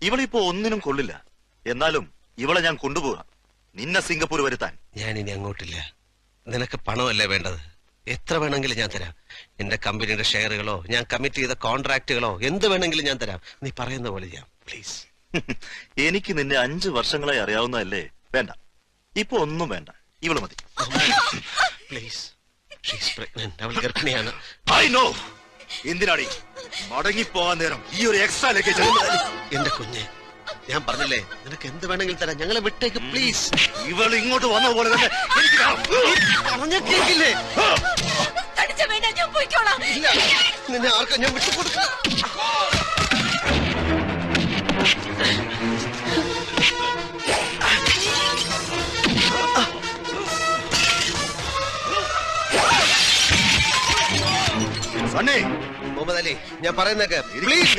ഇവളിപ്പോ ഒന്നിനും കൊള്ളില്ല. എന്നാലും ഇവളെ ഞാൻ കൊണ്ടുപോകാം, നിന്നെ സിംഗപ്പൂർ വരുത്താൻ. ഞാൻ ഇനി അങ്ങോട്ടില്ല. നിനക്ക് പണമല്ലേ വേണ്ടത്? എത്ര വേണമെങ്കിലും ഞാൻ തരാം. എന്റെ കമ്പനിയുടെ ഷെയറുകളോ ഞാൻ കമ്മിറ്റ് ചെയ്ത കോൺട്രാക്റ്റുകളോ എന്ത് വേണമെങ്കിലും ഞാൻ തരാം. നീ പറയുന്ന പോലെ ചെയ്യാം, പ്ലീസ്. എനിക്ക് നിന്നെ 5 വർഷങ്ങളായി അറിയാവുന്നതല്ലേ. വേണ്ട, ഇപ്പൊ ഒന്നും വേണ്ട, ഇവള് മതി. പ്ലീസ്, അവൾ ഗർഭിണിയാണ്. I know. എന്തിനാടി മടങ്ങിപ്പോവാൻ നേരം ഈ ഒരു എക്സ്ട്രാ ലഗേജ്? എന്റെ കുഞ്ഞെ, ഞാൻ പറഞ്ഞില്ലേ നിനക്ക് എന്ത് വേണമെങ്കിലും തരാം. ഞങ്ങളെ വിട്ടേക്ക് പ്ലീസ്. ഇവൾ ഇങ്ങോട്ട് വന്ന പോലെ തന്നെ പറഞ്ഞ കേക്കില്ലേ? ഇല്ല, നിന്നെ ആർക്കാ ഞാൻ വിട്ടുകൊടുക്കുക? സണ്ണി, മുഹമ്മദ് അലി, ഞാൻ പറയുന്നേക്ക് പ്ലീസ്.